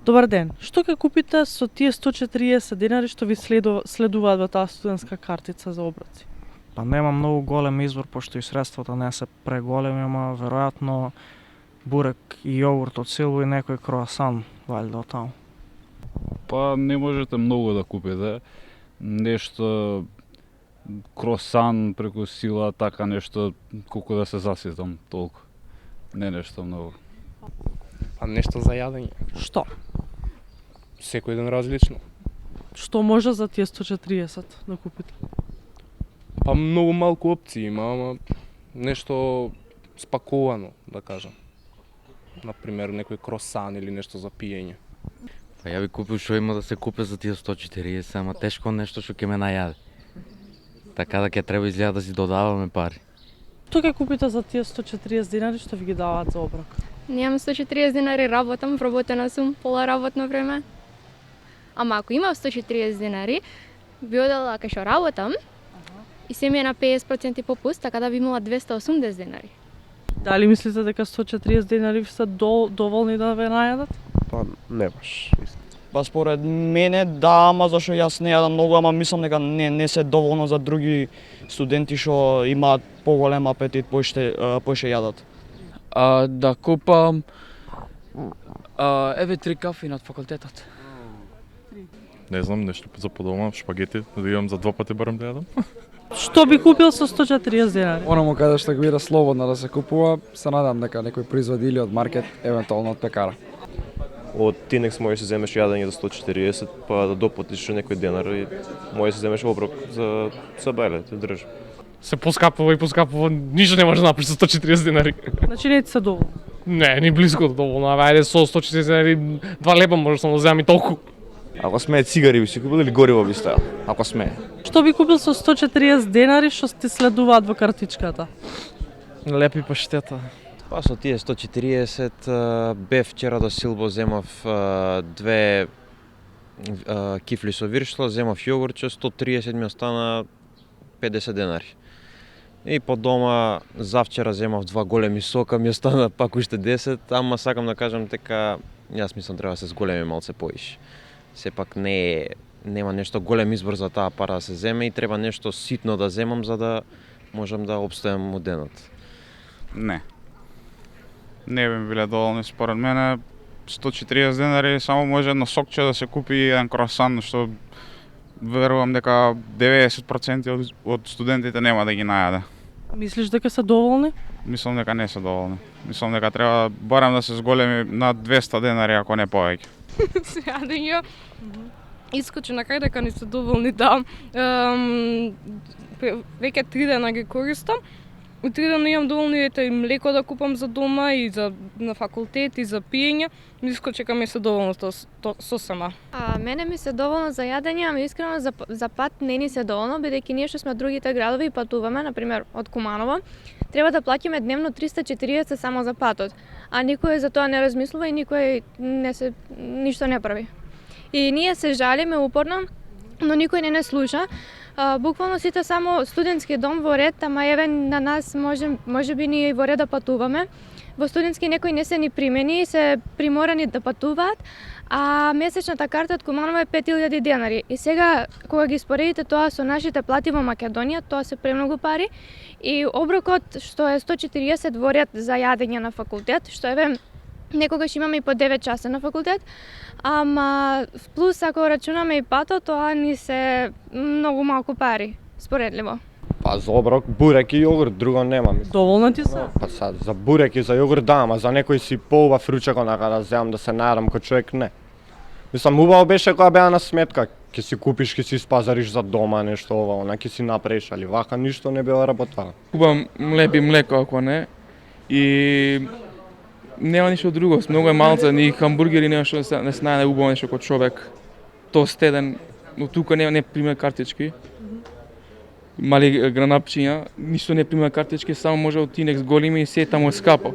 Добар ден. Што ќе купите со тие 140 денари што ви следуваат во таа студентска картица за оброци? Па нема многу голем избор, пошто и средствата не се преголеми, ама веројатно бурек и јогурт од Силво и некој круасан, валјда од таму. Па не можете многу да купите. Нешто круасан преку сила, така нешто колку да се заситам, толку. Не нешто многу. Па нешто за јадење. Што? Секој ден различно. Што може за тие 140 да купите? Па многу малку опции има, ама нешто спакувано, да кажам. Например, некој круасан или нешто за пиење. Па ја би купил што има да се купи за тие 140, ама тешко нешто што ќе ме најаде. Така да ќе треба изгледа да си додаваме пари. Што ќе купите за тие 140 денари што ви ги даваат за оброк? Немам 140 денари, работам, вработена сум пола работно време. Ама ако имам 140 денари, би одела кај што работам и се ми е на 50% попуст, така да би имала 280 денари. Дали мислите дека 140 денари се доволни да ве најадат? Па не баш. Па според мене да, ама зашо јас не јадам многу, ама мислам дека не се доволно за други студенти што имаат поголем апетит, поише јадат. Да купам еве 3 кафи над факултетот. Не знам, нешто за подома, шпагети, да имам за 2 пати барем да јадам. Што би купил со 140 денари? Оному каде што ги биде слободно да се купува, се надам дека некој производили од маркет, евентуално од пекара. Од Тинекс може да се земеш јадење за 140, па да доплатиш некој денар и може да се земеш оброк за беле, те држи. Се поскапува и поскапува, ништо не може да направиш со 140 денари. Значи не ти се доволно? Не, ни близко до доволно, ајде со 140 денари 2 леба може само да земам и толку. Ако смее цигари би си купил или гориво би ставил, ако смее. Што би купил со 140 денари што ти следуваат во картичката? Лепи паштета. Па со тие 140 бев вчера до Силбо, земав 2 кифли со виршло, земав јогурче, 130 ми остана 50 денари. И по дома завчера земав 2 големи сока, ми остана пак уште 10, ама сакам да кажам дека јас мислам треба да се зголеми малце поише. Сепак нема нешто голем избор за таа пара да се земе и треба нешто ситно да земам за да можам да обстојам од денот. Не. Не би биле доволни според мене. 140 денари само може едно сокче да се купи и еден круасан, што верувам дека 90% од студентите нема да ги најаде. Мислиш дека се доволни? Мислам дека не се доволни. Мислам дека треба барем да се зголеми на 200 денари, ако не повеќе. Со јадење, искочи на крај дека не се доволни, да. Веќе 3 дена ги користам. И 3 дена имам доволно и млеко да купам за дома и на факултет и за пиење. Искочи дека ми се доволно сосема. Мене ми се доволно за јадење, ама искрено за пат не ни се доволно, бидејќи ние што сме од другите градови и патуваме, например од Куманово, треба да плаќаме дневно 340 само за патот, а никој за тоа не размислува и никој ништо не прави. И ние се жалиме упорно, но никој не слуша. Буквално сите само студентски дом во ред, ама еве на нас може би ние и во ред да патуваме. Во студентски некои не се ни примени, се приморани да патуваат, а месечната карта од Куманово е 5000 денари. И сега, кога ги споредите тоа со нашите плати во Македонија, тоа се премногу пари. И оброкот што е 140 во ред за јадење на факултет, што еве некогаш имаме и по 9 часа на факултет, ама плюс ако рачунаме и патот, тоа ни се многу малку пари, споредливо. Па за оброк бурек и јогурт, друго нема. Доволна ти се? Па за бурек и за јогурт да, ама за некој си поубав ручек онака да земам да се најадам кој човек не. Мислам убаво беше кога беа на сметка, ќе си купиш, ќе си спазариш за дома нешто ова, она ќе си направиш, али вака ништо не беа работава. Купам лепи млеко ако не и нема ништо друго, многу е малце, ни хамбургери нема што не се најде убаво нешто кod човек. Тост еден, но тука не приме картички. Мали гранапчиња, ништо не приме картички, само може од Тинекс големи и се таму е скапо.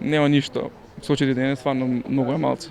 Нема ништо. Сочите денес стварно многу е малце.